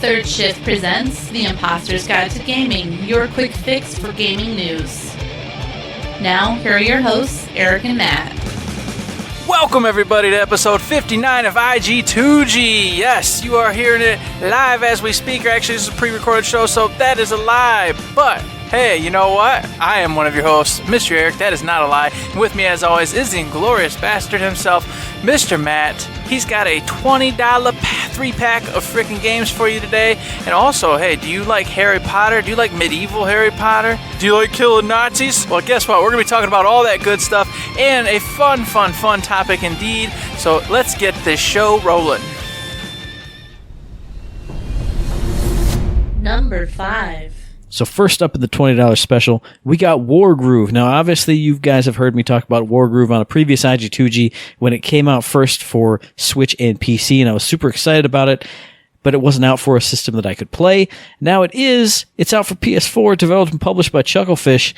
Third Shift presents The Imposter's Guide to Gaming, your quick fix for gaming news. Now, here are your hosts, Eric and Matt. Welcome, everybody, to episode 59 of IG2G. Yes, you are hearing it live as we speak. Actually, this is a pre-recorded show, so that is a lie. But, hey, you know what? I am one of your hosts, Mr. Eric. That is not a lie. And with me, as always, is the inglorious bastard himself, Mr. Matt. He's got a $20 3-pack of freaking games for you today. And also, hey, do you like Harry Potter? Do you like medieval Harry Potter? Do you like killing Nazis? Well, guess what? We're going to be talking about all that good stuff and a fun topic indeed. So let's get this show rolling. Number 5. So first up in the $20 special, we got Wargroove. Now, obviously, you guys have heard me talk about Wargroove on a previous IG2G when it came out first for Switch and PC, and I was super excited about it, but it wasn't out for a system that I could play. Now it is. It's out for PS4, developed and published by Chucklefish,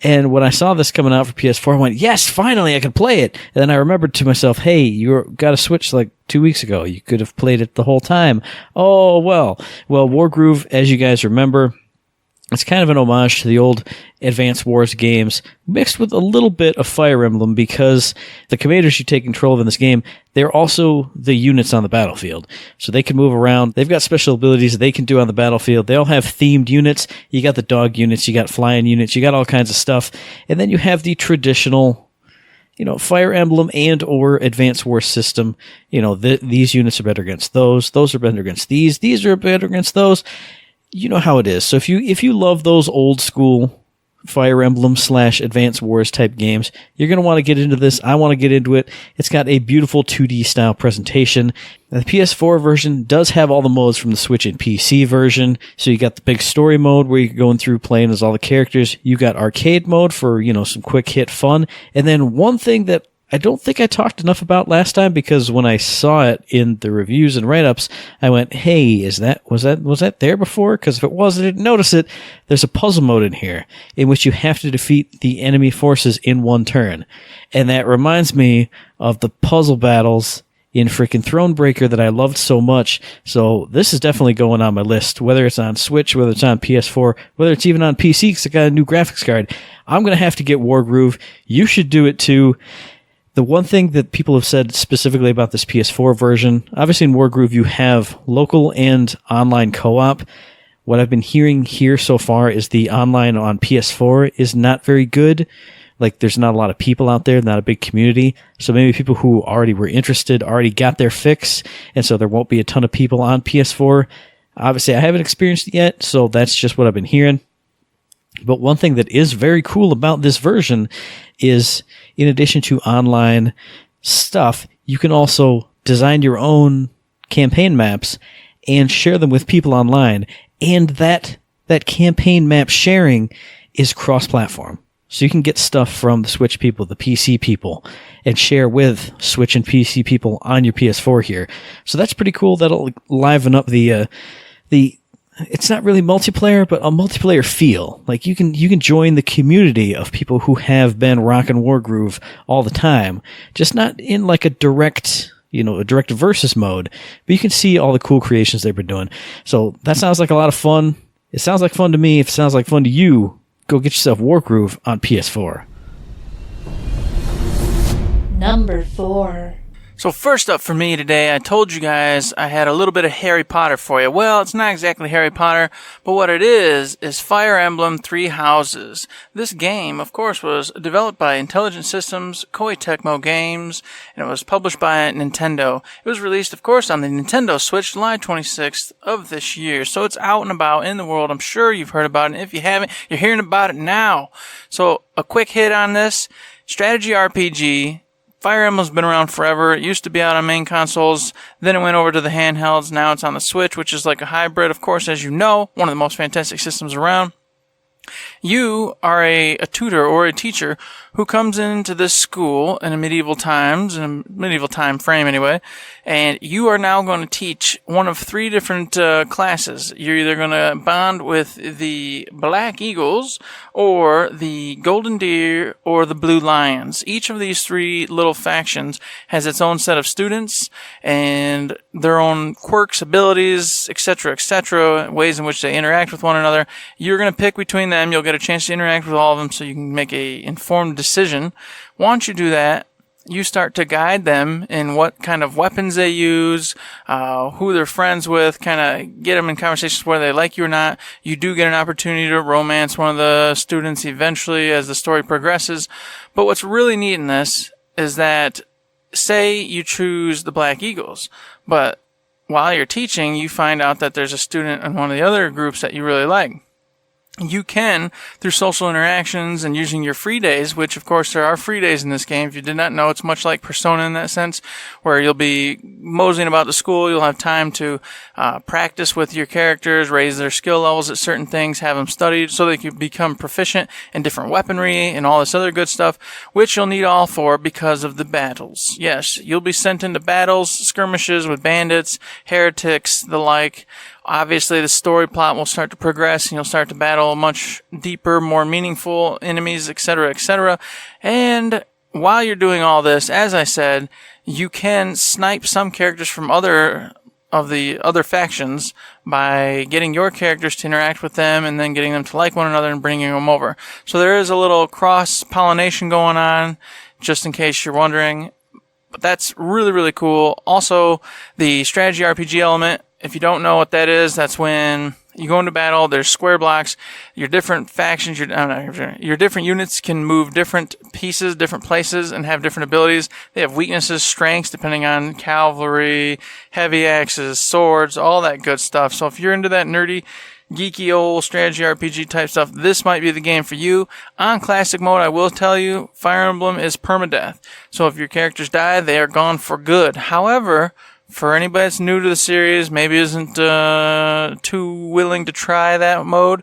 and when I saw this coming out for PS4, I went, yes, finally, I can play it. And then I remembered to myself, hey, you got a Switch like 2 weeks ago. You could have played it the whole time. Oh, well, Wargroove, as you guys remember, it's kind of an homage to the old Advance Wars games, mixed with a little bit of Fire Emblem, because the commanders you take control of in this game, they're also the units on the battlefield. So they can move around. They've got special abilities that they can do on the battlefield. They all have themed units. You got the dog units, you got flying units, you got all kinds of stuff. And then you have the traditional, Fire Emblem and or Advance Wars system. These units are better against those. Those are better against these. These are better against those. You know how it is. So if you love those old school Fire Emblem / Advance Wars type games, you're going to want to get into this. I want to get into it. It's got a beautiful 2D style presentation. The PS4 version does have all the modes from the Switch and PC version. So you got the big story mode where you're going through playing as all the characters. You got arcade mode for, some quick hit fun. And then one thing that I don't think I talked enough about last time, because when I saw it in the reviews and write-ups, I went, hey, was that there before? Because if it was, I didn't notice it. There's a puzzle mode in here in which you have to defeat the enemy forces in one turn. And that reminds me of the puzzle battles in freaking Thronebreaker that I loved so much. So this is definitely going on my list, whether it's on Switch, whether it's on PS4, whether it's even on PC, because I got a new graphics card. I'm going to have to get Wargroove. You should do it too. The one thing that people have said specifically about this PS4 version, obviously in Wargroove you have local and online co-op. What I've been hearing here so far is the online on PS4 is not very good. Like, there's not a lot of people out there, not a big community. So maybe people who already were interested already got their fix, and so there won't be a ton of people on PS4. Obviously, I haven't experienced it yet, so that's just what I've been hearing. But one thing that is very cool about this version is, in addition to online stuff, you can also design your own campaign maps and share them with people online. And that campaign map sharing is cross-platform. So you can get stuff from the Switch people, the PC people, and share with Switch and PC people on your PS4 here. So that's pretty cool. That'll liven up the it's not really multiplayer, but a multiplayer feel. Like, you can join the community of people who have been rocking Wargroove all the time. Just not in like a direct versus mode, but you can see all the cool creations they've been doing. So that sounds like a lot of fun. It sounds like fun to me. If it sounds like fun to you, go get yourself Wargroove on PS4. Number 4. So first up for me today, I told you guys I had a little bit of Harry Potter for you. Well, it's not exactly Harry Potter, but what it is Fire Emblem Three Houses. This game, of course, was developed by Intelligent Systems, Koei Tecmo Games, and it was published by Nintendo. It was released, of course, on the Nintendo Switch July 26th of this year. So it's out and about in the world. I'm sure you've heard about it. And if you haven't, you're hearing about it now. So a quick hit on this. Strategy RPG. Fire Emblem's been around forever. It used to be out on main consoles. Then it went over to the handhelds. Now it's on the Switch, which is like a hybrid, of course, as you know. One of the most fantastic systems around. You are a tutor or a teacher who comes into this school in a medieval time frame anyway, and you are now going to teach one of three different classes. You're either going to bond with the Black Eagles, or the Golden Deer, or the Blue Lions. Each of these three little factions has its own set of students and their own quirks, abilities, etc., ways in which they interact with one another. You're going to pick between them. You'll get a chance to interact with all of them so you can make a informed decision. Once you do that, you start to guide them in what kind of weapons they use, who they're friends with, kind of get them in conversations whether they like you or not. You do get an opportunity to romance one of the students eventually as the story progresses. But what's really neat in this is that, say you choose the Black Eagles, but while you're teaching, you find out that there's a student in one of the other groups that you really like. You can, through social interactions and using your free days, which of course there are free days in this game. If you did not know, it's much like Persona in that sense, where you'll be moseying about the school. You'll have time to practice with your characters, raise their skill levels at certain things, have them studied so they can become proficient in different weaponry and all this other good stuff, which you'll need all for because of the battles. Yes, you'll be sent into battles, skirmishes with bandits, heretics, the like. Obviously, the story plot will start to progress, and you'll start to battle much deeper, more meaningful enemies, etc., etc. And while you're doing all this, as I said, you can snipe some characters from other factions by getting your characters to interact with them and then getting them to like one another and bringing them over. So there is a little cross-pollination going on, just in case you're wondering. But that's really, really cool. Also, the strategy RPG element, if you don't know what that is, that's when you go into battle, there's square blocks, your different factions, your different units can move different pieces, different places, and have different abilities. They have weaknesses, strengths, depending on cavalry, heavy axes, swords, all that good stuff. So if you're into that nerdy, geeky old strategy RPG type stuff, this might be the game for you. On classic mode, I will tell you, Fire Emblem is permadeath. So if your characters die, they are gone for good. However, for anybody that's new to the series, maybe isn't too willing to try that mode,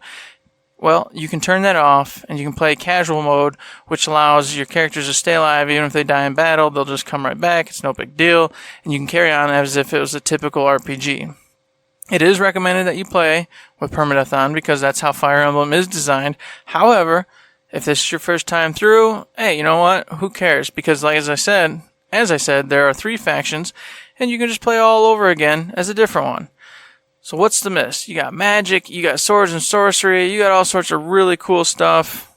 well, you can turn that off and you can play casual mode, which allows your characters to stay alive. Even if they die in battle, they'll just come right back. It's no big deal. And you can carry on as if it was a typical RPG. It is recommended that you play with permadeath on because that's how Fire Emblem is designed. However, if this is your first time through, hey, you know what? Who cares? Because as I said, there are three factions, and you can just play all over again as a different one. So what's the miss? You got magic, you got swords and sorcery, you got all sorts of really cool stuff.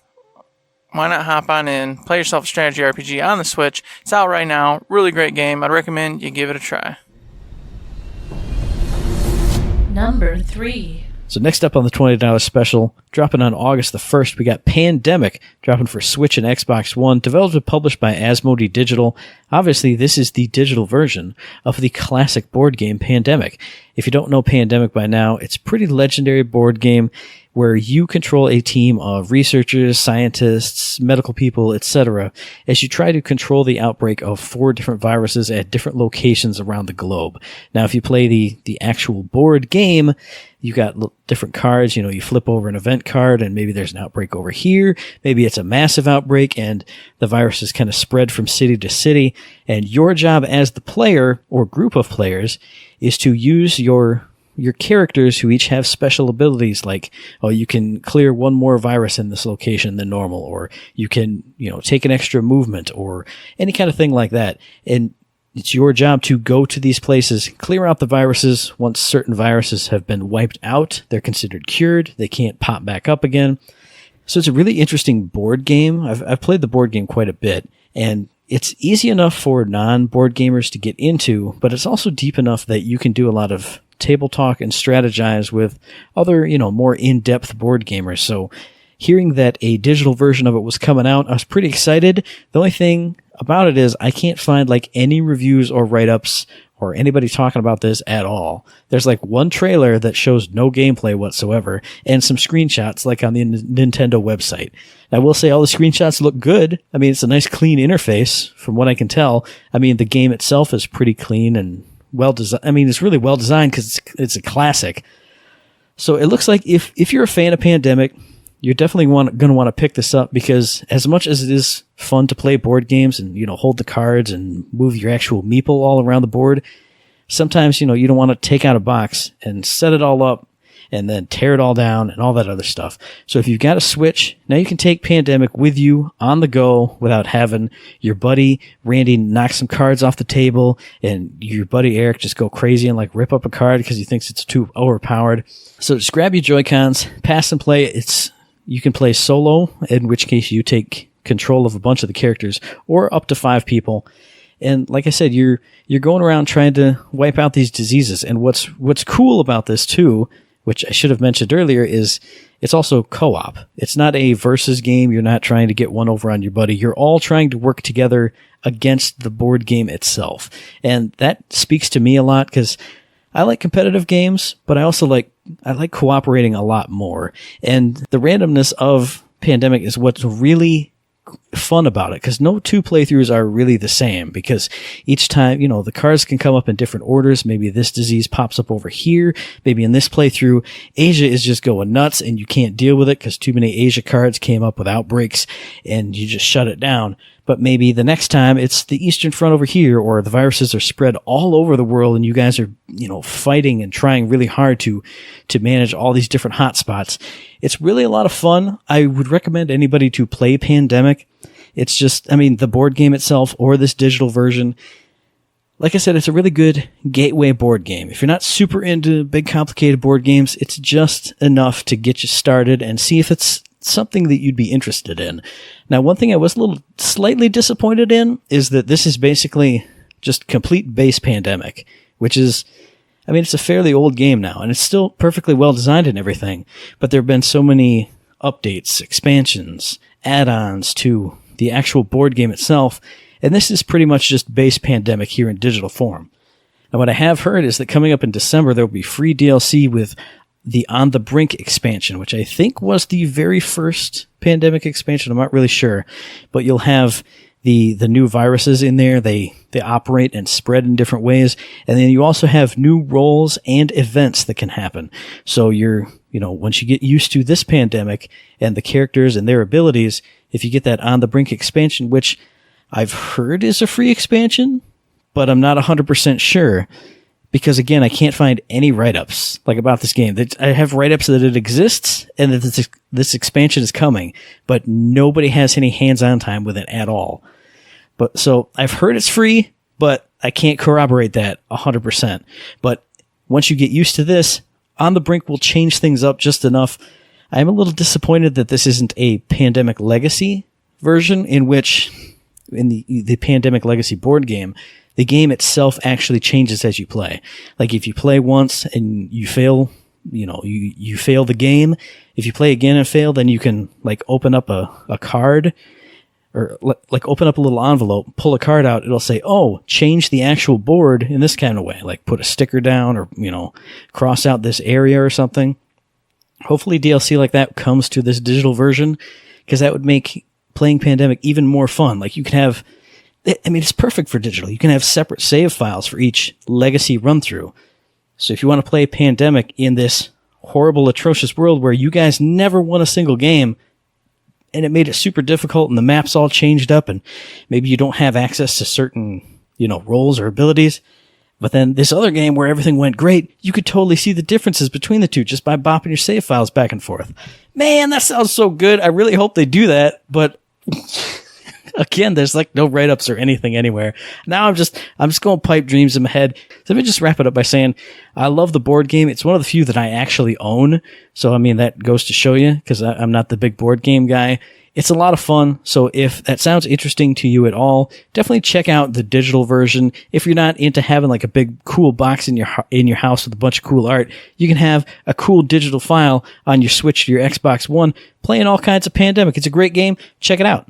Why not hop on in, play yourself a strategy RPG on the Switch. It's out right now. Really great game. I'd recommend you give it a try. Number 3. So next up on the $20 special, dropping on August the 1st, we got Pandemic, dropping for Switch and Xbox One, developed and published by Asmodee Digital. Obviously, this is the digital version of the classic board game Pandemic. If you don't know Pandemic by now, it's a pretty legendary board game where you control a team of researchers, scientists, medical people, etc., as you try to control the outbreak of 4 different viruses at different locations around the globe. Now, if you play the actual board game, you got different cards. You flip over an event card, and maybe there's an outbreak over here. Maybe it's a massive outbreak, and the virus is kind of spread from city to city. And your job as the player or group of players is to use your characters who each have special abilities, like, you can clear one more virus in this location than normal, or you can, take an extra movement, or any kind of thing like that. And it's your job to go to these places, clear out the viruses. Once certain viruses have been wiped out, they're considered cured. They can't pop back up again. So it's a really interesting board game. I've played the board game quite a bit, and it's easy enough for non-board gamers to get into, but it's also deep enough that you can do a lot of table talk and strategize with other, more in-depth board gamers. So hearing that a digital version of it was coming out, I was pretty excited. The only thing about it is I can't find any reviews or write-ups or anybody talking about this at all. There's one trailer that shows no gameplay whatsoever and some screenshots on the Nintendo website. I will say all the screenshots look good. I mean, it's a nice clean interface from what I can tell. I mean, the game itself is pretty clean and well designed. I mean, it's really well designed because it's a classic. So it looks like if you're a fan of Pandemic, you're definitely going to want to pick this up, because as much as it is fun to play board games and, hold the cards and move your actual meeple all around the board, sometimes, you don't want to take out a box and set it all up and then tear it all down and all that other stuff. So if you've got a Switch, now you can take Pandemic with you on the go without having your buddy Randy knock some cards off the table and your buddy Eric just go crazy and rip up a card because he thinks it's too overpowered. So just grab your Joy-Cons, pass and play. You can play solo, in which case you take control of a bunch of the characters, or up to 5 people. And like I said, you're going around trying to wipe out these diseases. And what's cool about this too, which I should have mentioned earlier, is it's also co-op. It's not a versus game. You're not trying to get one over on your buddy. You're all trying to work together against the board game itself. And that speaks to me a lot, because I like competitive games, but I also like cooperating a lot more. And the randomness of Pandemic is what's really fun about it, because no 2 playthroughs are really the same, because each time, the cards can come up in different orders. Maybe this disease pops up over here. Maybe in this playthrough, Asia is just going nuts and you can't deal with it because too many Asia cards came up with outbreaks and you just shut it down. But maybe the next time it's the Eastern Front over here, or the viruses are spread all over the world and you guys are, fighting and trying really hard to manage all these different hotspots. It's really a lot of fun. I would recommend anybody to play Pandemic. It's just, the board game itself or this digital version, like I said, it's a really good gateway board game. If you're not super into big, complicated board games, it's just enough to get you started and see if it's something that you'd be interested in. Now, one thing I was a little slightly disappointed in is that this is basically just complete base Pandemic, which is, it's a fairly old game now, and it's still perfectly well designed and everything, but there have been so many updates, expansions, add-ons to the actual board game itself, and this is pretty much just base Pandemic here in digital form. Now, what I have heard is that coming up in December, there will be free DLC with the On the Brink expansion, which I think was the very first Pandemic expansion. I'm not really sure, but you'll have the new viruses in there. They operate and spread in different ways. And then you also have new roles and events that can happen. So once you get used to this Pandemic and the characters and their abilities, if you get that On the Brink expansion, which I've heard is a free expansion, but I'm not 100% sure, because again, I can't find any write-ups about this game. I have write-ups that it exists and that this expansion is coming, but nobody has any hands-on time with it at all. But so I've heard it's free, but I can't corroborate that 100%. But once you get used to this, On the Brink will change things up just enough. I'm a little disappointed that this isn't a Pandemic Legacy version, in which, in the Pandemic Legacy board game, the game itself actually changes as you play. If you play once and you fail, you fail the game. If you play again and fail, then you can open up a card, or open up a little envelope, pull a card out. It'll say, change the actual board in this kind of way. Put a sticker down, or, cross out this area or something. Hopefully DLC like that comes to this digital version, because that would make playing Pandemic even more fun. You can have, it's perfect for digital. You can have separate save files for each legacy run through. So if you want to play Pandemic in this horrible, atrocious world where you guys never won a single game, and it made it super difficult, and the maps all changed up, and maybe you don't have access to certain, roles or abilities, but then this other game where everything went great, you could totally see the differences between the two just by bopping your save files back and forth. Man, that sounds so good. I really hope they do that, but again, there's no write-ups or anything anywhere. Now I'm just going pipe dreams in my head. So let me just wrap it up by saying I love the board game. It's one of the few that I actually own. So, that goes to show you, because I'm not the big board game guy. It's a lot of fun. So if that sounds interesting to you at all, definitely check out the digital version. If you're not into having a big cool box in your house with a bunch of cool art, you can have a cool digital file on your Switch to your Xbox One, playing all kinds of Pandemic. It's a great game. Check it out.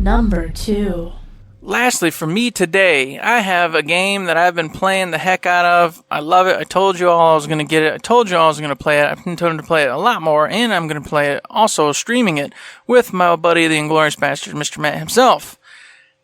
Number 2. Lastly, for me today, I have a game that I've been playing the heck out of. I love it. I told you all I was going to get it. I told you all I was going to play it. I've been told to play it a lot more, and I'm going to play it, also streaming it, with my buddy, the Inglorious Bastard, Mr. Matt himself.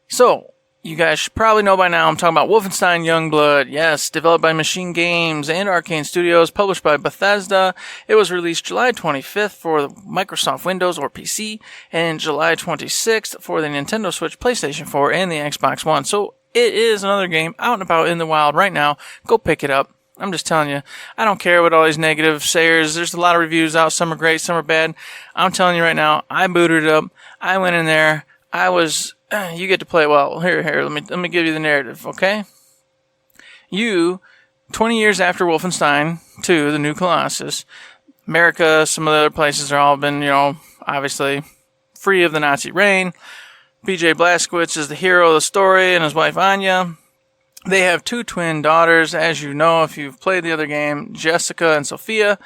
So, You guys should probably know by now I'm talking about Wolfenstein Youngblood. Yes, developed by Machine Games and Arcane Studios, published by Bethesda. It was released July 25th for Microsoft Windows or PC, and July 26th for the Nintendo Switch, PlayStation 4, and the Xbox One. So it is another game out and about in the wild right now. Go pick it up. I'm just telling you, I don't care what all these negative sayers. There's a lot of reviews out. Some are great, some are bad. I'm telling you right now, I booted it up. I went in there. You get to play. Well, here. Let me give you the narrative, okay? 20 years after Wolfenstein 2, the New Colossus, America, some of the other places are all been, obviously free of the Nazi reign. B.J. Blazkowicz is the hero of the story, and his wife Anya. They have 2 twin daughters, as you know if you've played the other game, Jessica and Sophia.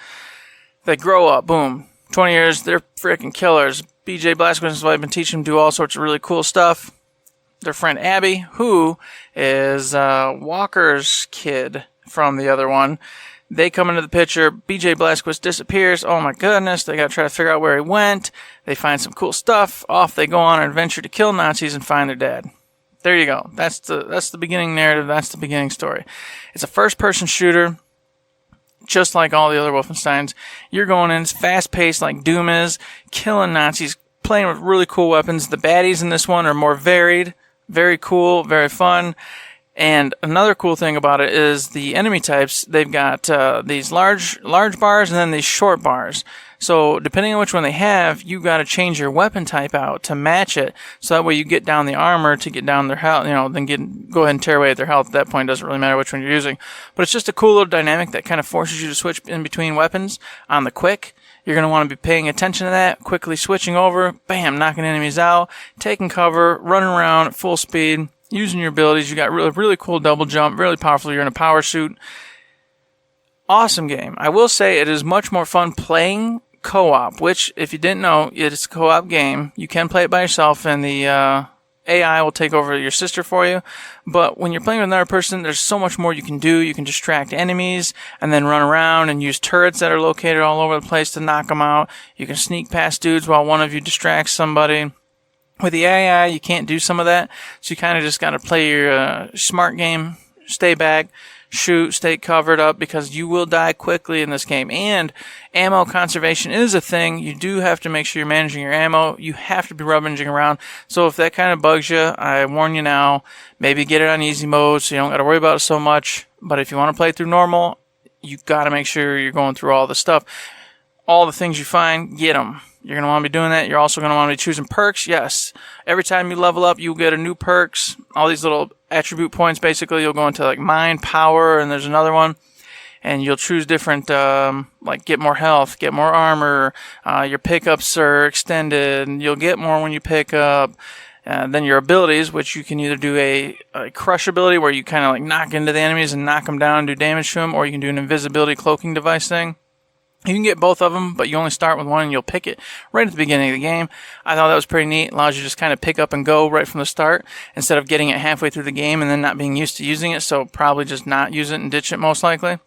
They grow up, boom. 20 years, they're freaking killers. B.J. Blazkowicz and his wife have been teaching them to do all sorts of really cool stuff. Their friend Abby, who is Walker's kid from the other one, they come into the picture. B.J. Blazkowicz disappears. Oh my goodness, they gotta try to figure out where he went. They find some cool stuff. Off they go on an adventure to kill Nazis and find their dad. There you go. That's the beginning narrative. That's the beginning story. It's a first-person shooter. Just like all the other Wolfensteins, you're going in, it's fast-paced like Doom is, killing Nazis, playing with really cool weapons. The baddies in this one are more varied, very cool, very fun. And another cool thing about it is the enemy types. They've got these large bars and then these short bars. So depending on which one they have, you got to change your weapon type out to match it. So that way you get down the armor to get down their health. Then go ahead and tear away at their health. At that point, it doesn't really matter which one you're using. But it's just a cool little dynamic that kind of forces you to switch in between weapons on the quick. You're going to want to be paying attention to that, quickly switching over, bam, knocking enemies out, taking cover, running around at full speed, using your abilities. You got really, really cool double jump, really powerful. You're in a power suit. Awesome game. I will say it is much more fun playing co-op, which, if you didn't know, it's a co-op game. You can play it by yourself, and the AI will take over your sister for you. But when you're playing with another person, there's so much more you can do. You can distract enemies and then run around and use turrets that are located all over the place to knock them out. You can sneak past dudes while one of you distracts somebody. With the AI, you can't do some of that, so you kind of just got to play your smart game, stay back, shoot, stay covered up, because you will die quickly in this game. And ammo conservation is a thing. You do have to make sure you're managing your ammo. You have to be rummaging around. So if that kind of bugs you, I warn you now, maybe get it on easy mode so you don't got to worry about it so much. But if you want to play through normal, you got to make sure you're going through all the stuff. All the things you find, get them. You're going to want to be doing that. You're also going to want to be choosing perks. Yes. Every time you level up, you'll get a new perks. All these little attribute points, basically. You'll go into like mind, power, and there's another one. And you'll choose different, like get more health, get more armor. Your pickups are extended. And you'll get more when you pick up. Then your abilities, which you can either do a crush ability where you kind of like knock into the enemies and knock them down and do damage to them, or you can do an invisibility cloaking device thing. You can get both of them, but you only start with one and you'll pick it right at the beginning of the game. I thought that was pretty neat. It allows you to just kind of pick up and go right from the start instead of getting it halfway through the game and then not being used to using it, so probably just not use it and ditch it most likely.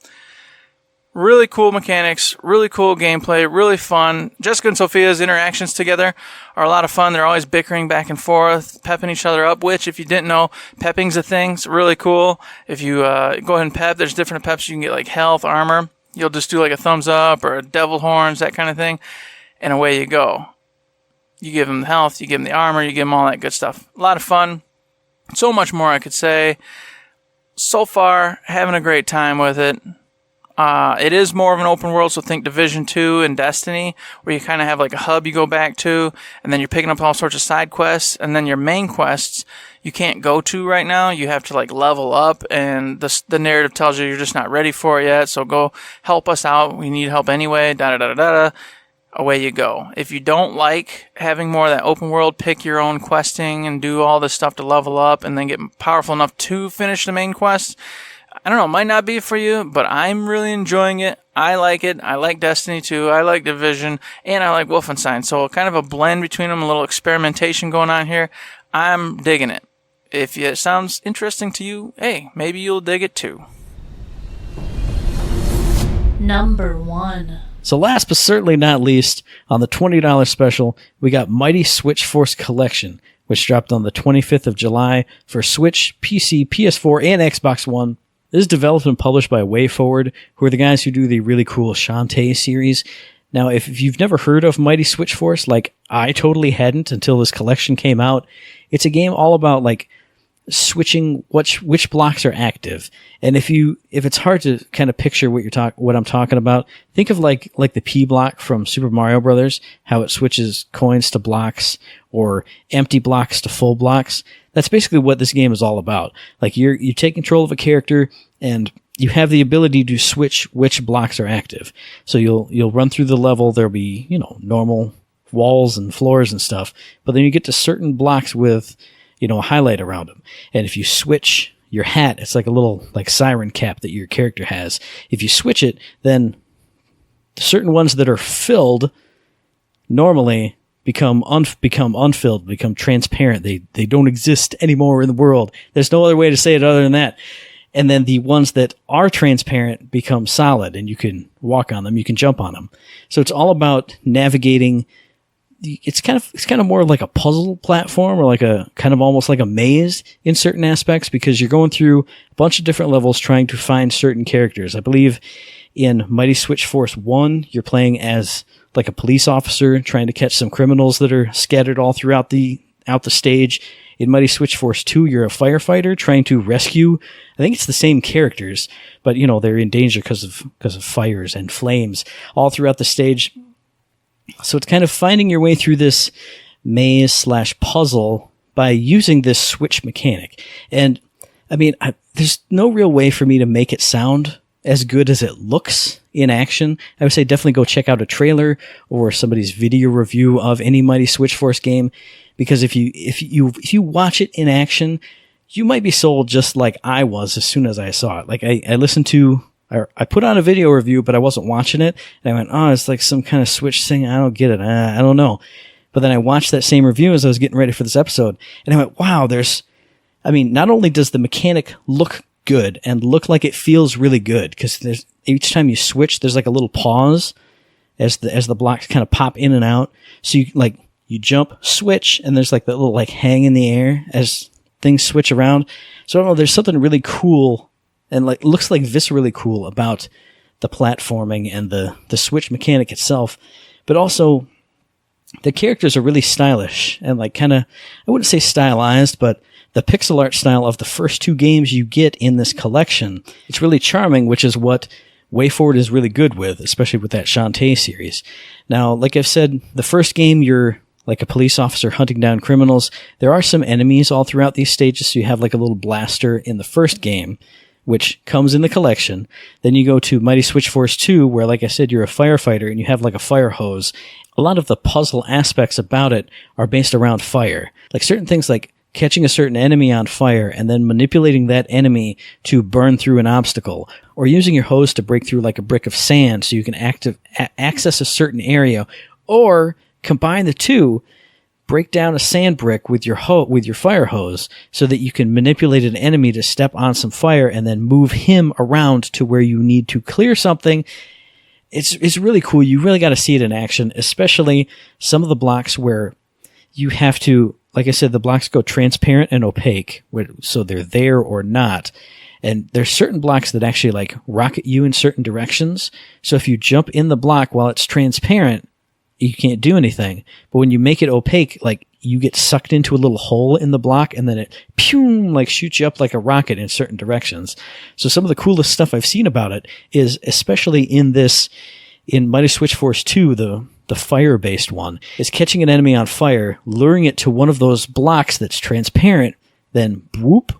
Really cool mechanics, really cool gameplay, really fun. Jessica and Sophia's interactions together are a lot of fun. They're always bickering back and forth, pepping each other up, which, if you didn't know, pepping's a thing. It's really cool. If you go ahead and pep, there's different peps. You can get like health, armor. You'll just do like a thumbs up or a devil horns, that kind of thing, and away you go. You give them the health, you give them the armor, you give them all that good stuff. A lot of fun. So much more I could say. So far, having a great time with it. It is more of an open world, so think Division 2 and Destiny, where you kind of have like a hub you go back to, and then you're picking up all sorts of side quests, and then your main quests you can't go to right now. You have to like level up, and the narrative tells you you're just not ready for it yet, so go help us out. We need help anyway, da-da-da-da-da. Away you go. If you don't like having more of that open world, pick your own questing and do all this stuff to level up and then get powerful enough to finish the main quest, I don't know, it might not be for you, but I'm really enjoying it. I like it. I like Destiny 2. I like Division, and I like Wolfenstein. So kind of a blend between them, a little experimentation going on here. I'm digging it. If it sounds interesting to you, hey, maybe you'll dig it too. Number 1. So last but certainly not least, on the $20 special, we got Mighty Switch Force Collection, which dropped on the 25th of July for Switch, PC, PS4, and Xbox One. This is developed and published by WayForward, who are the guys who do the really cool Shantae series. Now, if you've never heard of Mighty Switch Force, like I totally hadn't until this collection came out, it's a game all about like switching which blocks are active. And if it's hard to kind of picture what I'm talking about, think of like the P block from Super Mario Brothers, how it switches coins to blocks or empty blocks to full blocks. That's basically what this game is all about. Like you take control of a character and you have the ability to switch which blocks are active. So you'll run through the level. There'll be, normal walls and floors and stuff, but then you get to certain blocks with a highlight around them. And if you switch your hat, it's like a little like siren cap that your character has. If you switch it, then certain ones that are filled normally become unfilled, become transparent. They don't exist anymore in the world. There's no other way to say it other than that. And then the ones that are transparent become solid, and you can walk on them, you can jump on them. So it's all about navigating. It's kind of more like a puzzle platform, or like a kind of almost like a maze in certain aspects, because you're going through a bunch of different levels trying to find certain characters. I believe in Mighty Switch Force 1, you're playing as like a police officer trying to catch some criminals that are scattered all throughout the stage. In Mighty Switch Force 2, you're a firefighter trying to rescue, I think it's the same characters, but they're in danger because of fires and flames all throughout the stage. So it's kind of finding your way through this maze/puzzle by using this switch mechanic. And I mean, there's no real way for me to make it sound as good as it looks in action. I would say definitely go check out a trailer or somebody's video review of any Mighty Switch Force game, because if you watch it in action, you might be sold just like I was as soon as I saw it. Like I listened to, I put on a video review, but I wasn't watching it. And I went, oh, it's like some kind of Switch thing. I don't get it. I don't know. But then I watched that same review as I was getting ready for this episode. And I went, wow, not only does the mechanic look good and look like it feels really good, because each time you switch, there's like a little pause as the blocks kind of pop in and out. So you jump, switch, and there's like that little like hang in the air as things switch around. So I don't know, there's something really cool and like looks like viscerally cool about the platforming and the switch mechanic itself. But also the characters are really stylish and like kind of, I wouldn't say stylized, but the pixel art style of the first two games you get in this collection, it's really charming, which is what WayForward is really good with, especially with that Shantae series. Now, like I've said, the first game you're like a police officer hunting down criminals. There are some enemies all throughout these stages, so you have like a little blaster in the first game, which comes in the collection. Then you go to Mighty Switch Force 2, where, like I said, you're a firefighter and you have like a fire hose. A lot of the puzzle aspects about it are based around fire. Like certain things like catching a certain enemy on fire and then manipulating that enemy to burn through an obstacle, or using your hose to break through like a brick of sand so you can access a certain area, or combine the two, break down a sand brick with your fire hose so that you can manipulate an enemy to step on some fire and then move him around to where you need to clear something. It's really cool. You really got to see it in action, especially some of the blocks where you have to, like I said, the blocks go transparent and opaque, so they're there or not. And there's certain blocks that actually like rocket you in certain directions. So if you jump in the block while it's transparent, you can't do anything. But when you make it opaque, like you get sucked into a little hole in the block and then it like shoots you up like a rocket in certain directions. So some of the coolest stuff I've seen about it is, especially in Mighty Switch Force 2, the fire-based one, is catching an enemy on fire, luring it to one of those blocks that's transparent, then whoop,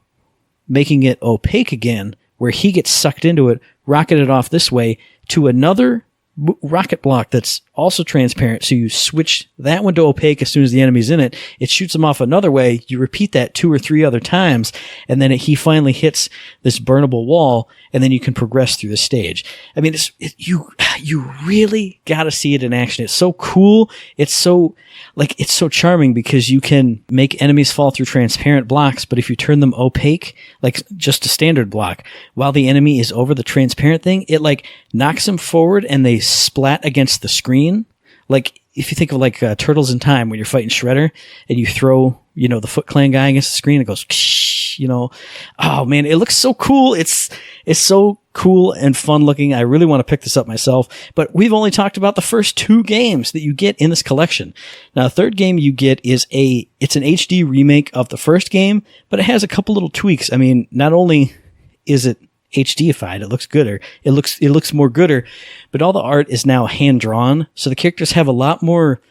making it opaque again, where he gets sucked into it, rocketed off this way to another rocket block that's also transparent. So you switch that one to opaque as soon as the enemy's in it. It shoots them off another way. You repeat that 2 or 3 other times, and then he finally hits this burnable wall, and then you can progress through the stage. I mean, you really got to see it in action. It's so cool. It's so charming because you can make enemies fall through transparent blocks, but if you turn them opaque, like just a standard block, while the enemy is over the transparent thing, it like knocks them forward and they splat against the screen. Like if you think of like Turtles in Time when you're fighting Shredder and you throw, the Foot Clan guy against the screen, it goes, oh man, it looks so cool. It's so cool and fun looking. I really want to pick this up myself, but we've only talked about the first 2 games that you get in this collection. Now, the third game you get it's an HD remake of the first game, but it has a couple little tweaks. I mean, not only is it HDified, it looks gooder. It looks more gooder, but all the art is now hand drawn. So the characters have a lot more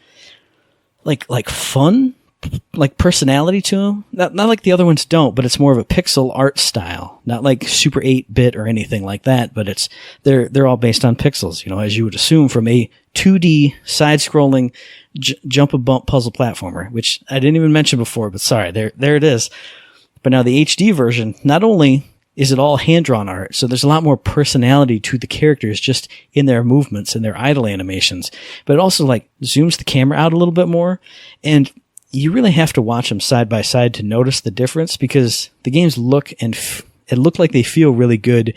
like fun, like personality to them. Not like the other ones don't, but it's more of a pixel art style, not like super 8-bit or anything like that, but they're all based on pixels, as you would assume from a 2D side-scrolling jump and bump puzzle platformer, which I didn't even mention before, but sorry, there it is. But now the HD version, not only is it all hand-drawn art, so there's a lot more personality to the characters just in their movements and their idle animations, but it also like zooms the camera out a little bit more, and you really have to watch them side by side to notice the difference because the games look like they feel really good,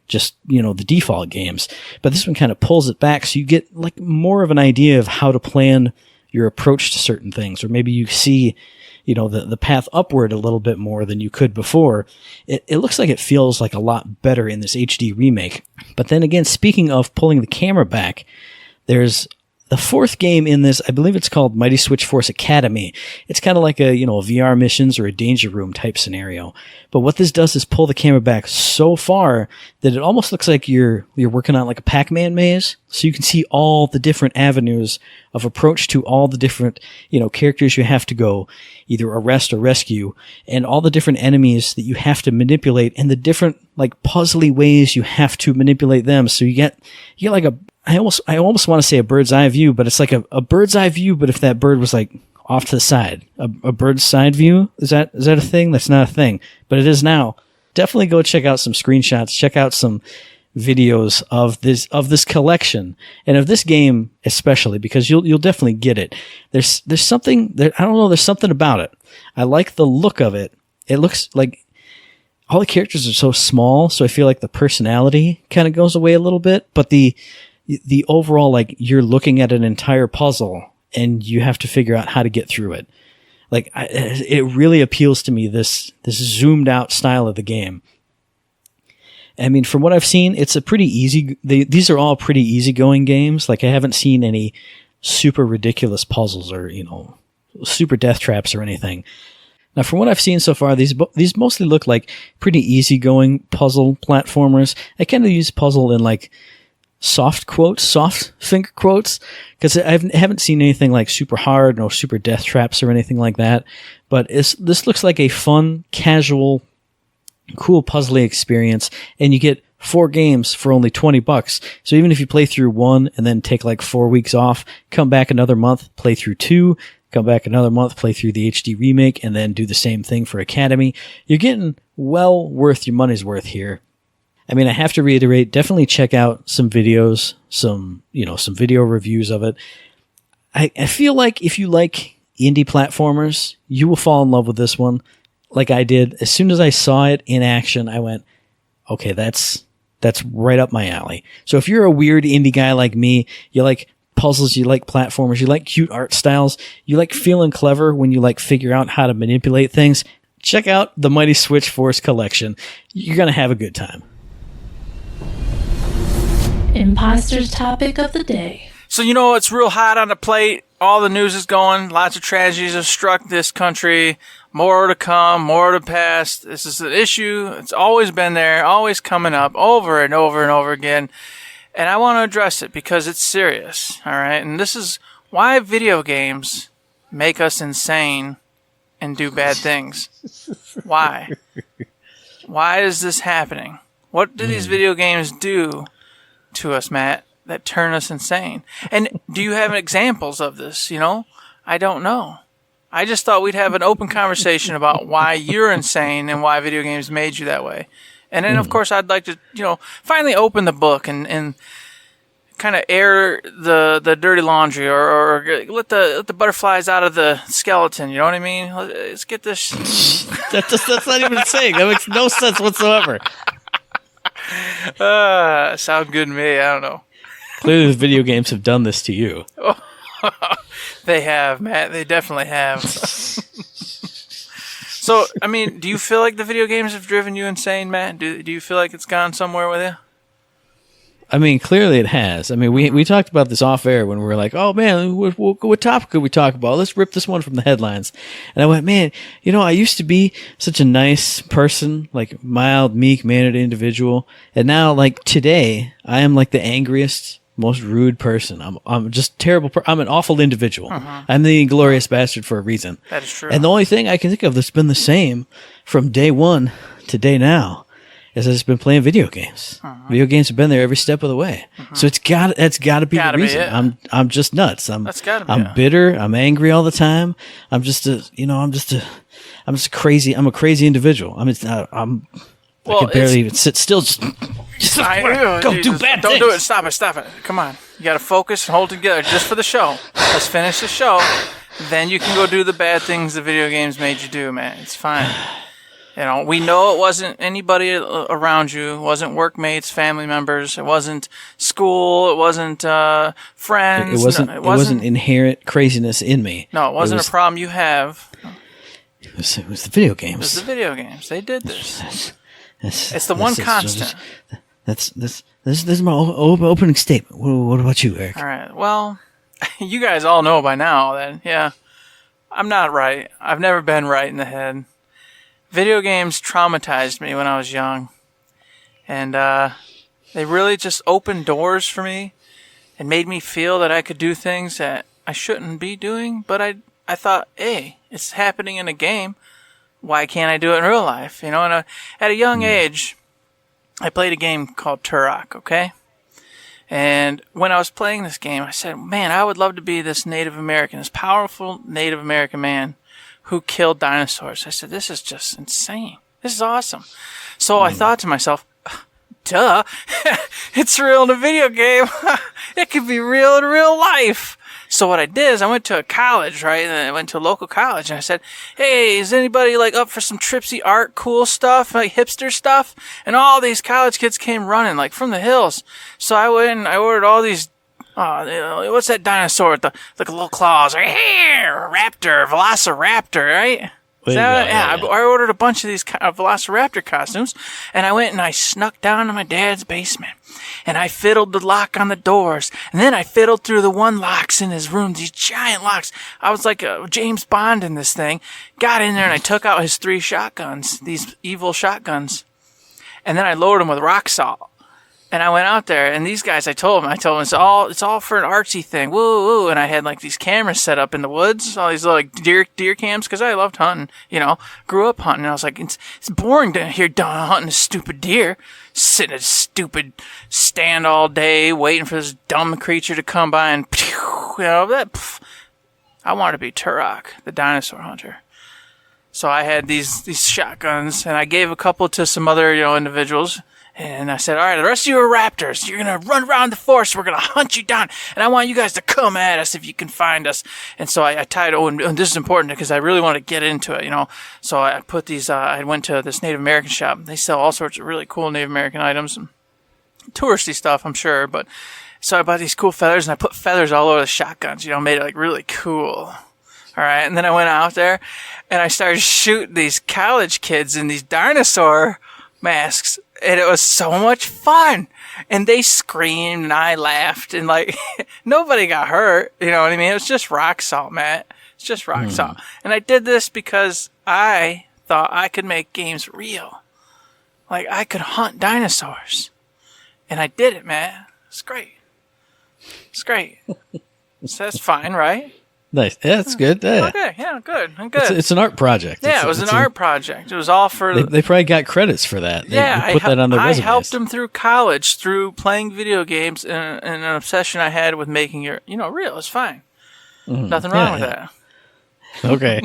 just, the default games. But this one kind of pulls it back so you get like more of an idea of how to plan your approach to certain things, or maybe you see, the path upward a little bit more than you could before. It looks like it feels like a lot better in this HD remake. But then again, speaking of pulling the camera back, there's the fourth game in this, I believe it's called Mighty Switch Force Academy. It's kind of like a VR missions or a danger room type scenario. But what this does is pull the camera back so far that it almost looks like you're working on like a Pac-Man maze. So you can see all the different avenues of approach to all the different, characters you have to go either arrest or rescue, and all the different enemies that you have to manipulate and the different like puzzly ways you have to manipulate them. So you get like I almost want to say a bird's eye view, but it's like a bird's eye view, but if that bird was like off to the side, a bird's side view, is that a thing? That's not a thing, but it is now. Definitely go check out some screenshots, check out some videos of this collection and of this game especially, because you'll definitely get it. There's something there. I don't know. There's something about it. I like the look of it. It looks like all the characters are so small, so I feel like the personality kind of goes away a little bit, but the overall, like, you're looking at an entire puzzle and you have to figure out how to get through it. Like, it really appeals to me, this zoomed out style of the game. I mean, from what I've seen, it's a pretty easy, these are all pretty easygoing games. Like, I haven't seen any super ridiculous puzzles or, super death traps or anything. Now, from what I've seen so far, these mostly look like pretty easygoing puzzle platformers. I kind of use puzzle in like soft finger quotes, because I haven't seen anything like super hard, no super death traps or anything like that. But this looks like a fun, casual, cool puzzly experience, and you get 4 games for only $20. So even if you play through 1 and then take like 4 weeks off, come back another month, play through 2, come back another month, play through the HD remake, and then do the same thing for Academy, you're getting well worth your money's worth here. I mean, I have to reiterate, definitely check out some videos, some video reviews of it. I feel like if you like indie platformers, you will fall in love with this one like I did. As soon as I saw it in action, I went, okay, that's right up my alley. So if you're a weird indie guy like me, you like puzzles, you like platformers, you like cute art styles, you like feeling clever when you like figure out how to manipulate things, check out the Mighty Switch Force collection. You're going to have a good time. Imposter's topic of the day. So, it's real hot on the plate. All the news is going. Lots of tragedies have struck this country. More to come, more to pass. This is an issue. It's always been there, always coming up over and over and over again. And I want to address it because it's serious, all right? And this is why video games make us insane and do bad things. Why? Why is this happening? What do these video games do to us, Matt? that turn us insane. And do you have examples of this? I don't know. I just thought we'd have an open conversation about why you're insane and why video games made you that way. And then, of course, I'd like to, finally open the book and kind of air the dirty laundry or let the butterflies out of the skeleton. You know what I mean? Let's get this. That's not even a saying. That makes no sense whatsoever. Sound good to me. I don't know. Clearly, the video games have done this to you. They have, Matt. They definitely have. So, I mean, do you feel like the video games have driven you insane, Matt? Do you feel like it's gone somewhere with you? I mean, clearly it has. I mean, we talked about this off air when we were like, oh, man, what topic could we talk about? Let's rip this one from the headlines. And I went, man, I used to be such a nice person, like mild, meek, mannered individual. And now, like today, I am like the angriest, most rude person. I'm just terrible. I'm an awful individual. I'm the Inglorious Bastard for a reason. That is true. And the only thing I can think of that's been the same from day one to day now is I've just been playing video games. Video games have been there every step of the way. So that's got to be the reason. It. I'm just nuts. That's gotta be I'm bitter. I'm angry all the time. I'm just a crazy individual. I can barely even sit still. Just go do bad things. Don't do it. Stop it. Come on. You got to focus and hold together just for the show. Let's finish the show. Then you can go do the bad things the video games made you do, man. It's fine. We know it wasn't anybody around you. It wasn't workmates, family members. It wasn't school. It wasn't friends. It wasn't inherent craziness in me. No, it wasn't a problem you have. It was the video games. It was the video games. They did this. It's the one constant. This is my opening statement. What about you, Eric? All right. Well, you guys all know by now that, yeah, I'm not right. I've never been right in the head. Video games traumatized me when I was young. And they really just opened doors for me and made me feel that I could do things that I shouldn't be doing. But I thought, hey, it's happening in a game. Why can't I do it in real life? And at a young age, I played a game called Tarak, okay? And when I was playing this game, I said, man, I would love to be this Native American, this powerful Native American man who killed dinosaurs. I said, this is just insane. This is awesome. So I thought to myself, duh, it's real in a video game. It could be real in real life. So what I did is I went to a college, right? And I went to a local college and I said, hey, is anybody up for some tripsy art, cool stuff, like hipster stuff? And all these college kids came running, from the hills. So I went and I ordered all these, what's that dinosaur with the little claws? Here, raptor, velociraptor, right? I ordered a bunch of these velociraptor costumes, and I went and I snuck down to my dad's basement, and I fiddled the lock on the doors, and then I fiddled through the one locks in his room, these giant locks. I was like a James Bond in this thing. Got in there, and I took out his 3 shotguns, these evil shotguns, and then I loaded them with rock salt. And I went out there, and these guys, I told them it's all for an artsy thing, woo woo. And I had these cameras set up in the woods, all these little deer cams, because I loved hunting, grew up hunting. And I was like, it's boring to hear hunting a stupid deer, sitting at a stupid stand all day, waiting for this dumb creature to come by and, I wanted to be Tarak, the dinosaur hunter. So I had these shotguns, and I gave a couple to some other, individuals. And I said, all right, the rest of you are raptors. You're going to run around the forest. We're going to hunt you down. And I want you guys to come at us if you can find us. And so I tied, and this is important because I really want to get into it, So I put these, I went to this Native American shop. They sell all sorts of really cool Native American items. And touristy stuff, I'm sure. But so I bought these cool feathers, and I put feathers all over the shotguns, made it really cool. All right. And then I went out there, and I started shooting these college kids in these dinosaur masks. And it was so much fun. And they screamed and I laughed and nobody got hurt. You know what I mean? It was just rock salt, Matt. It's just rock salt. And I did this because I thought I could make games real. I could hunt dinosaurs. And I did it, man. It's great. It's great. So that's fine, right? Nice. Yeah, that's good. Yeah. Okay, yeah, good. I'm good. It's an art project. Yeah, it was an art project. It was all for... They probably got credits for that. They put that on their resumes. I helped them through college, through playing video games, and an obsession I had with making it, real. It's fine. Nothing wrong with that. Okay.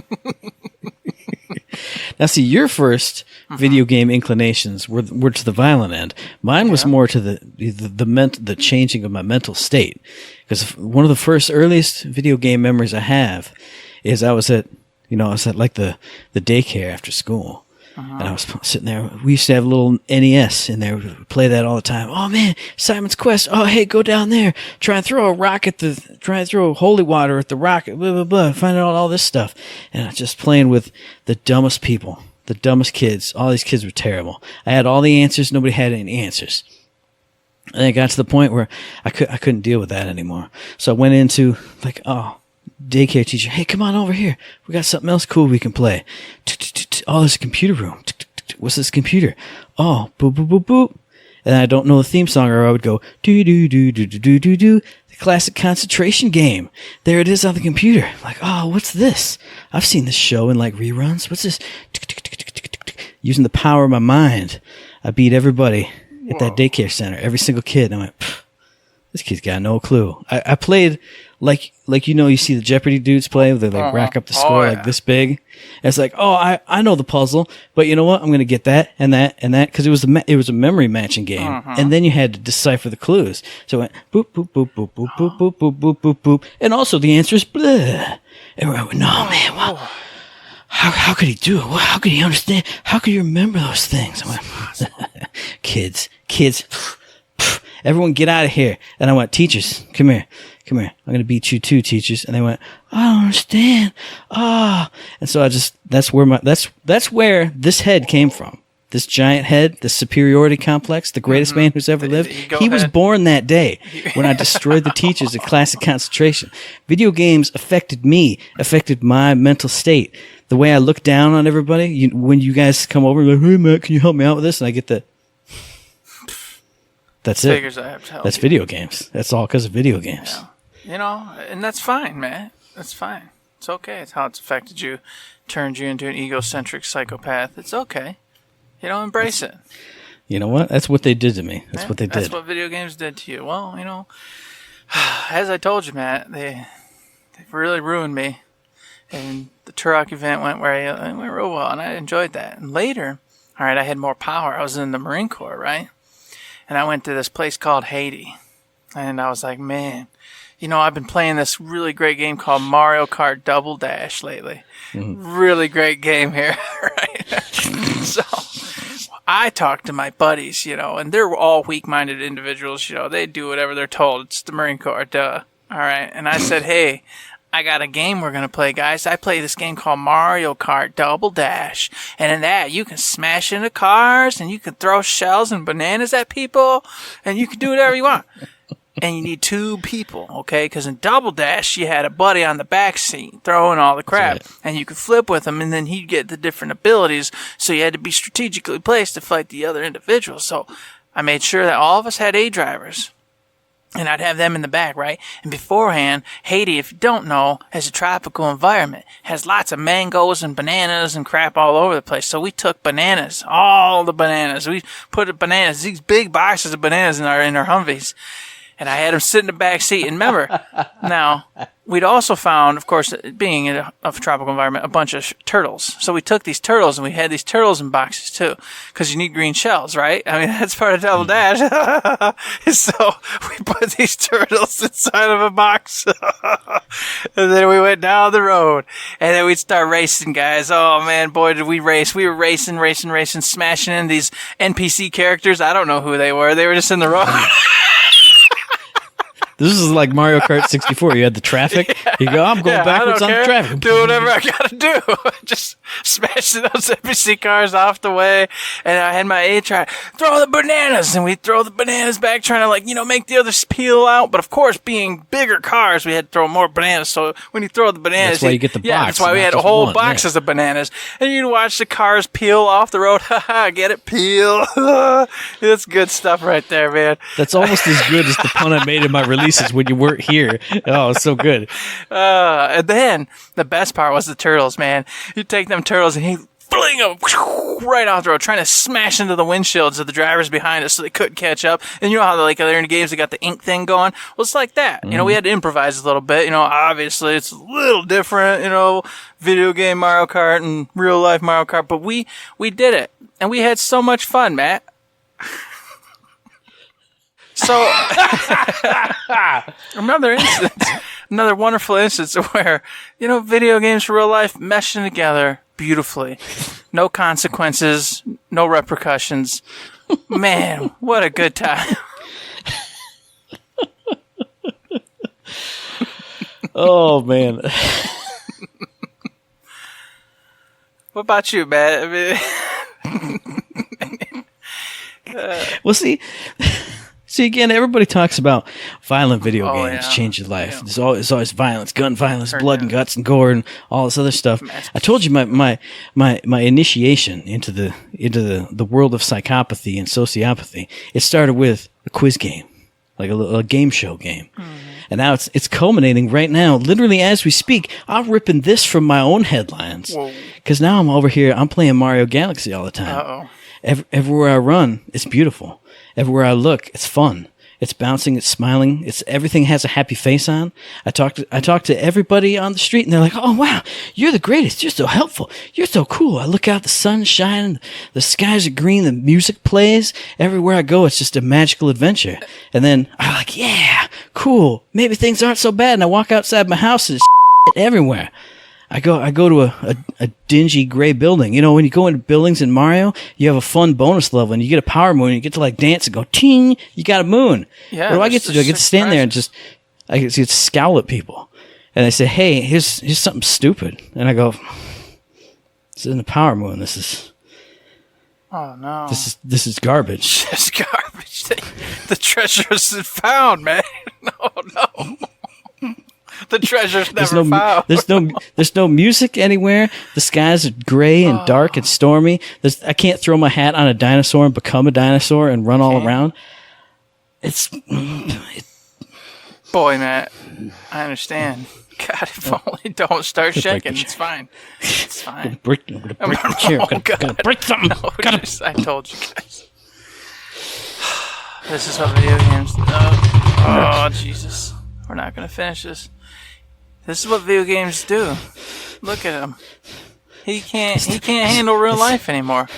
Now, see, your first video game inclinations were to the violent end. Mine was more to the changing of my mental state. Because one of the first earliest video game memories I have is I was at like the daycare after school. And I was sitting there. We used to have a little NES in there. We would play that all the time. Oh man, Simon's Quest. Oh hey, go down there. Try and throw holy water at the rocket. Blah blah blah. Find out all this stuff. And I was just playing with the dumbest people, the dumbest kids. All these kids were terrible. I had all the answers. Nobody had any answers. And it got to the point where I couldn't deal with that anymore. So I went into daycare teacher, hey, come on over here. We got something else cool we can play. Oh, there's a computer room. What's this computer? Oh, boop, boop, boop, boop. And I don't know the theme song, or I would go, do, do, do, do, do, do, do, do. The classic concentration game. There it is on the computer. Like, oh, what's this? I've seen this show in like reruns. What's this? Using the power of my mind, I beat everybody at that daycare center, every single kid. And I went, this kid's got no clue. I played like you see the Jeopardy dudes play, where they like rack up the score like this big. And it's like, oh, I know the puzzle, but you know what? I'm gonna get that and that and that, because it was a memory matching game, and then you had to decipher the clues. So it went boop boop boop boop boop boop boop boop boop boop, and also the answer is blah. And I went, no man, well, how could he do it? Well, how could he understand? How could he remember those things? I went, kids. Everyone get out of here. And I went, teachers, come here. I'm going to beat you too, teachers. And they went, I don't understand. And so that's where this head came from. This giant head, this superiority complex, the greatest man who's ever lived. He was born that day when I destroyed the teachers at classic concentration. Video games affected me, affected my mental state. The way I look down on everybody, when you guys come over, like, hey Matt, can you help me out with this? And I get the... That's it. Figures I have to help That's you. Video games. That's all because of video games. Yeah. And that's fine, man. That's fine. It's okay. It's how it's affected you, turned you into an egocentric psychopath. It's okay. Embrace it. You know what? That's what they did to me. That's what they did. That's what video games did to you. Well, as I told you, Matt, they really ruined me. And the Tarak event went real well, and I enjoyed that. And later, all right, I had more power. I was in the Marine Corps, right? And I went to this place called Haiti. And I was like, man, I've been playing this really great game called Mario Kart Double Dash lately. Really great game here, right? So I talked to my buddies, and they're all weak-minded individuals. They do whatever they're told. It's the Marine Corps, duh. All right. And I said, hey, I got a game we're going to play, guys. I play this game called Mario Kart Double Dash. And in that, you can smash into cars, and you can throw shells and bananas at people, and you can do whatever you want. And you need 2 people, okay? Because in Double Dash, you had a buddy on the back seat throwing all the crap. Right. And you could flip with him, and then he'd get the different abilities. So you had to be strategically placed to fight the other individuals. So I made sure that all of us had A drivers. And I'd have them in the back, right? And beforehand, Haiti, if you don't know, has a tropical environment. Has lots of mangoes and bananas and crap all over the place. So we took bananas, all the bananas. We put bananas, these big boxes of bananas in our Humvees. And I had them sit in the back seat. And remember, now, we'd also found, of course, being in a tropical environment, a bunch of turtles. So we took these turtles, and we had these turtles in boxes, too. Because you need green shells, right? I mean, that's part of Double Dash. So we put these turtles inside of a box. And then we went down the road. And then we'd start racing, guys. Oh, man, boy, did we race. We were racing, smashing in these NPC characters. I don't know who they were. They were just in the road. This is like Mario Kart 64. You had the traffic. You go, I'm going backwards on the traffic. Do whatever I got to do. Just smashing those NPC cars off the way. And I had my A try, throw the bananas. And we throw the bananas back, trying to make the others peel out. But of course, being bigger cars, we had to throw more bananas. So when you throw the bananas, that's why you get the box. Yeah, that's why we had whole boxes of bananas. And you'd watch the cars peel off the road. Get it? Peel. That's good stuff right there, man. That's almost as good as the pun I made in my release voices when you weren't here. Oh, it's so good. And then the best part was the turtles, man. You take them turtles and he fling them right off the road, trying to smash into the windshields of the drivers behind us so they couldn't catch up. And you know how like they're in the games, they got the ink thing going. Well, it's like that. You know, we had to improvise a little bit. You know, obviously it's a little different. You know, video game Mario Kart and real life Mario Kart, but we did it, and we had so much fun, Matt. So another wonderful instance where, you know, video games for real life meshing together beautifully. No consequences, no repercussions. Man, what a good time. Oh, man. What about you, Matt? I mean, Well, see, again, everybody talks about violent video games change your life. Yeah. There's always violence, gun violence, blood and guts and gore and all this other stuff. I told you my initiation into the world of psychopathy and sociopathy. It started with a quiz game, like a game show game. And now it's culminating right now. Literally as we speak, I'm ripping this from my own headlines. Because now I'm over here, I'm playing Mario Galaxy all the time. Uh-oh. Everywhere I run, it's beautiful. Everywhere I look, it's fun. It's bouncing, it's smiling, everything has a happy face on. I talk to everybody on the street and they're like, "Oh wow, you're the greatest. You're so helpful. You're so cool." I look out, the sun's shining, the skies are green, the music plays. Everywhere I go, it's just a magical adventure. And then I'm like, "Yeah, cool. Maybe things aren't so bad." And I walk outside my house and there's everywhere. I go to a dingy gray building. You know, when you go into buildings in Mario, you have a fun bonus level and you get a power moon and you get to like dance and go ting, you got a moon. Yeah, what do I get to do? I get to stand there and I get to scowl at people. And they say, "Hey, here's something stupid." And I go, "This isn't a power moon. This is this is garbage." It's garbage. The treasure's found, man. No. The treasure's never found. There's no music anywhere. The skies are gray and dark and stormy. I can't throw my hat on a dinosaur and become a dinosaur and run all around. Boy, Matt, I understand. God, if only don't start shaking. It's fine. It's fine. Break the chair. Gotta break something. No, I told you guys. This is what video games do. Oh, Jesus. We're not going to finish this. This is what video games do. Look at him. He can't handle real life anymore.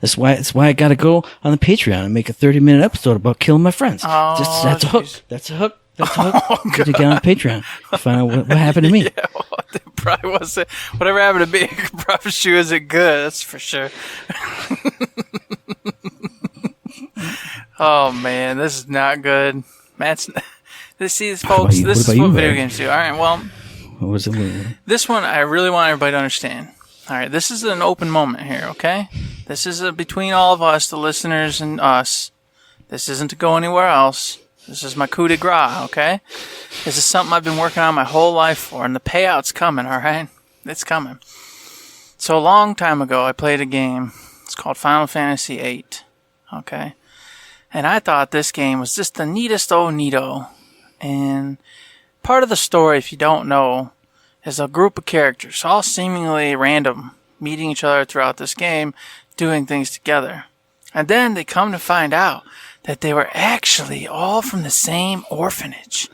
That's why I got to go on the Patreon and make a 30-minute episode about killing my friends. Oh, that's a hook. That's a hook. Get to get on Patreon to find out what happened to me. Yeah, well, it probably wasn't. Whatever happened to me, I can promise you isn't good. That's for sure. Oh man, this is not good. Matt's. See, folks, this is what video games do. All right, well, what was it? This one I really want everybody to understand. All right, this is an open moment here, okay? This is between all of us, the listeners, and us. This isn't to go anywhere else. This is my coup de grace, okay? This is something I've been working on my whole life for, and the payout's coming, all right? It's coming. So a long time ago, I played a game. It's called Final Fantasy VIII, okay? And I thought this game was just the neatest neato. And part of the story, if you don't know, is a group of characters, all seemingly random, meeting each other throughout this game, doing things together. And then they come to find out that they were actually all from the same orphanage.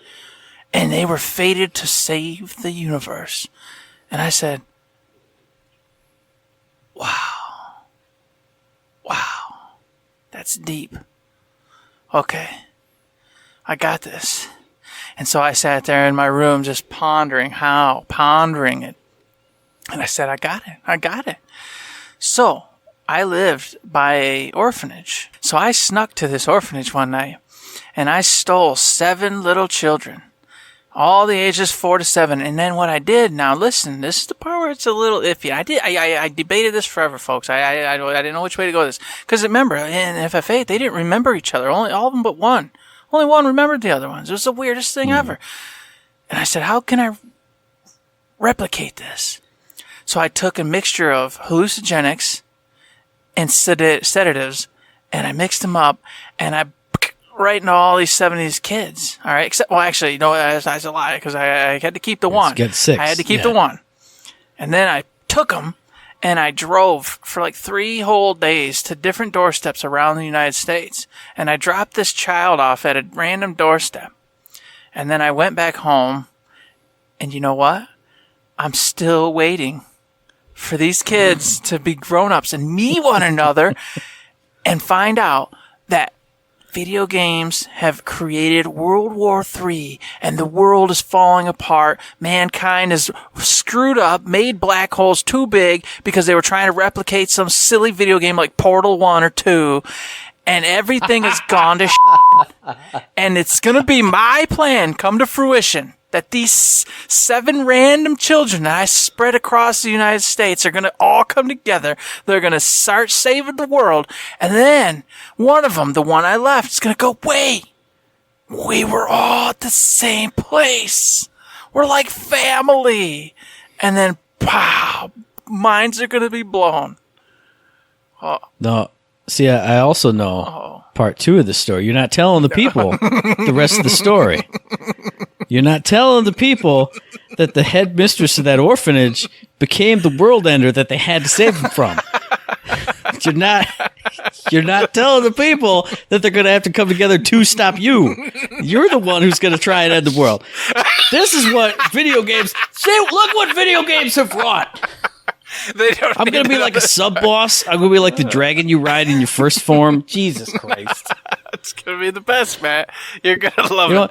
And they were fated to save the universe. And I said, wow, that's deep. Okay, I got this. And so I sat there in my room just pondering it. And I said, I got it. So I lived by an orphanage. So I snuck to this orphanage one night and I stole 7 little children, all the ages 4 to 7. And then what I did, now listen, this is the part where it's a little iffy. I debated this forever, folks. I didn't know which way to go with this. Because remember, in FF8, they didn't remember each other. All of them but one. Only one remembered the other ones. It was the weirdest thing ever. And I said, how can I replicate this? So I took a mixture of hallucinogenics and sedatives, and I mixed them up, and I writing to all these 70s kids. All right. Except, well, actually, no, that's a lie because I had to keep the one. Get 6. I had to keep the one. And then I took them and I drove for like 3 whole days to different doorsteps around the United States. And I dropped this child off at a random doorstep. And then I went back home. And you know what? I'm still waiting for these kids to be grown-ups and meet one another and find out that video games have created World War III and the world is falling apart. Mankind is screwed up, made black holes too big because they were trying to replicate some silly video game like Portal 1 or 2. And everything has gone to shit. And it's going to be my plan come to fruition that these 7 random children that I spread across the United States are going to all come together. They're going to start saving the world. And then one of them, the one I left, is going to go, wait, we were all at the same place. We're like family. And then, pow, minds are going to be blown. Oh. No, see, I also know part 2 of the story. You're not telling the people the rest of the story. You're not telling the people that the headmistress of that orphanage became the world ender that they had to save them from. You're not telling the people that they're going to have to come together to stop you. You're the one who's going to try and end the world. This is what video games. See, look what video games have wrought. I'm going to be like a sub-boss. I'm going to be like the dragon you ride in your first form. Jesus Christ. It's going to be the best, Matt. You're going to love it.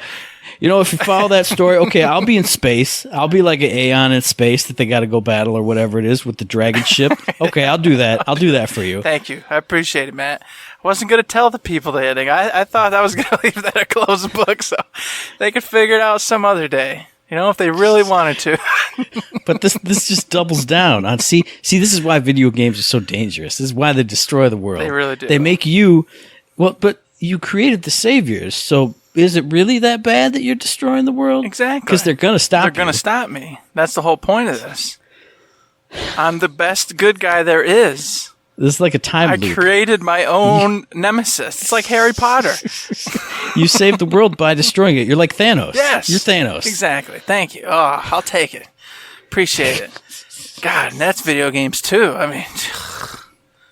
You know, if you follow that story, okay, I'll be in space. I'll be like an Aeon in space that they got to go battle or whatever it is with the dragon ship. Okay, I'll do that. I'll do that for you. Thank you. I appreciate it, Matt. I wasn't going to tell the people the ending. I thought I was going to leave that a closed book so they could figure it out some other day. You know, if they really wanted to. But this just doubles down on see this is why video games are so dangerous. This is why they destroy the world. They really do. They make you but you created the saviors, so is it really that bad that you're destroying the world? Exactly. Because they're going to stop They're going to stop me. That's the whole point of this. I'm the best good guy there is. This is like a time loop. I created my own nemesis. It's like Harry Potter. You saved the world by destroying it. You're like Thanos. Yes. You're Thanos. Exactly. Thank you. Oh, I'll take it. Appreciate it. God, and that's video games too. I mean,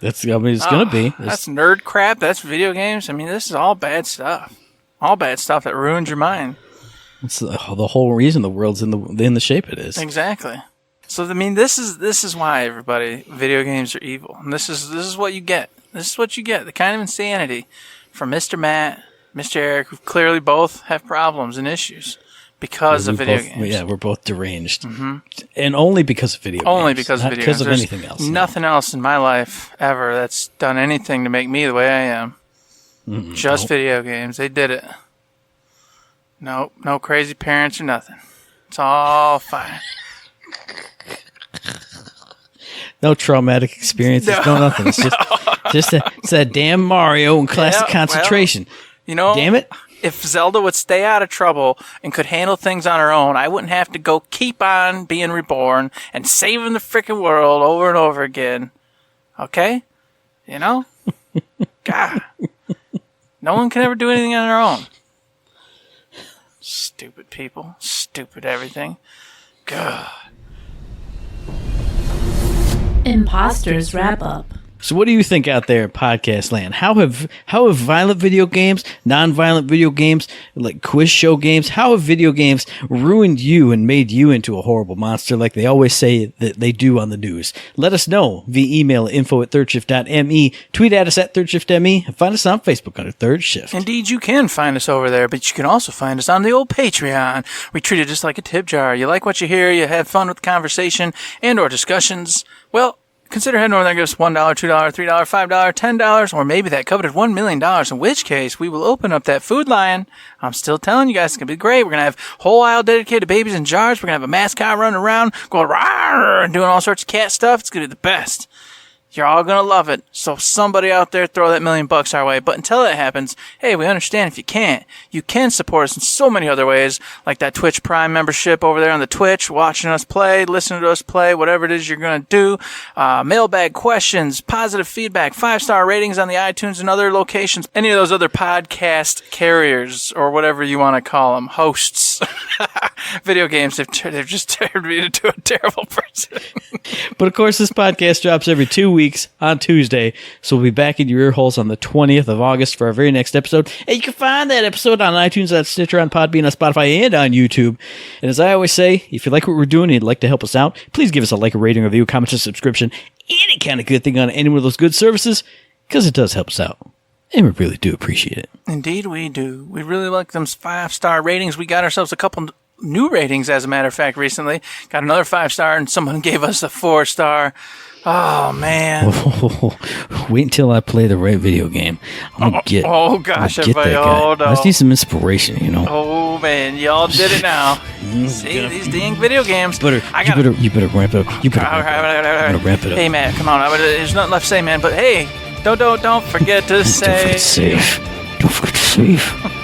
it's going to be. That's nerd crap. That's video games. I mean, this is all bad stuff. All bad stuff that ruins your mind. It's the whole reason the world's in the shape it is. Exactly. So I mean, this is why everybody video games are evil, and this is what you get. This is what you get. The kind of insanity from Mr. Matt, Mr. Eric, who clearly both have problems and issues because of video games. Yeah, we're both deranged, and only because of video games. Only because of video games. Not because of anything else. Nothing else in my life ever that's done anything to make me the way I am. Just video games. They did it. Nope. No crazy parents or nothing. It's all fine. No traumatic experiences. No nothing. It's just it's that damn Mario and classic concentration. Well, you know, damn it. If Zelda would stay out of trouble and could handle things on her own, I wouldn't have to go keep on being reborn and saving the freaking world over and over again. Okay? You know? God. No one can ever do anything on their own. Stupid people. Stupid everything. God. Imposters Wrap Up. So what do you think out there in podcast land? How have violent video games, non-violent video games, like quiz show games, how have video games ruined you and made you into a horrible monster like they always say that they do on the news? Let us know via email at info@thirdshift.me, tweet at us at thirdshift.me, and find us on Facebook under Third Shift. Indeed, you can find us over there, but you can also find us on the old Patreon. We treat it just like a tip jar. You like what you hear, you have fun with the conversation and or discussions. Well, consider heading over there and give us $1, $2, $3, $5, $10, or maybe that coveted $1 million, in which case we will open up that Food Lion. I'm still telling you guys, it's going to be great. We're going to have a whole aisle dedicated to babies in jars. We're going to have a mascot running around, going rawr, and doing all sorts of cat stuff. It's going to be the best. You're all going to love it. So somebody out there throw that $1,000,000 our way. But until that happens, hey, we understand if you can't. You can support us in so many other ways, like that Twitch Prime membership over there on the Twitch, watching us play, listening to us play, whatever it is you're going to do. Mailbag questions, positive feedback, 5-star ratings on the iTunes and other locations. Any of those other podcast carriers or whatever you want to call them, hosts. Video games, they've just turned me into a terrible person. But of course, this podcast drops every 2 weeks on Tuesday, so we'll be back in your ear holes on the 20th of August for our very next episode. And you can find that episode on iTunes, on Stitcher, on Podbean, on Spotify, and on YouTube. And as I always say, if you like what we're doing and you'd like to help us out, please give us a like, a rating, a review, comment, a subscription, any kind of good thing on any one of those good services, because it does help us out. And we really do appreciate it. Indeed we do. We really like them 5-star ratings. We got ourselves a couple new ratings, as a matter of fact, recently. Got another 5-star, and someone gave us a 4-star. Oh, man. Wait until I play the right video game. I'm going to get everybody. that guy. Let's need some inspiration, you know. Oh, man. Y'all did it now. See, these dang video games. You better ramp it up. You better ramp it up. Hey, man, come on. There's nothing left to say, man. But, hey, don't forget to save. Don't forget to save.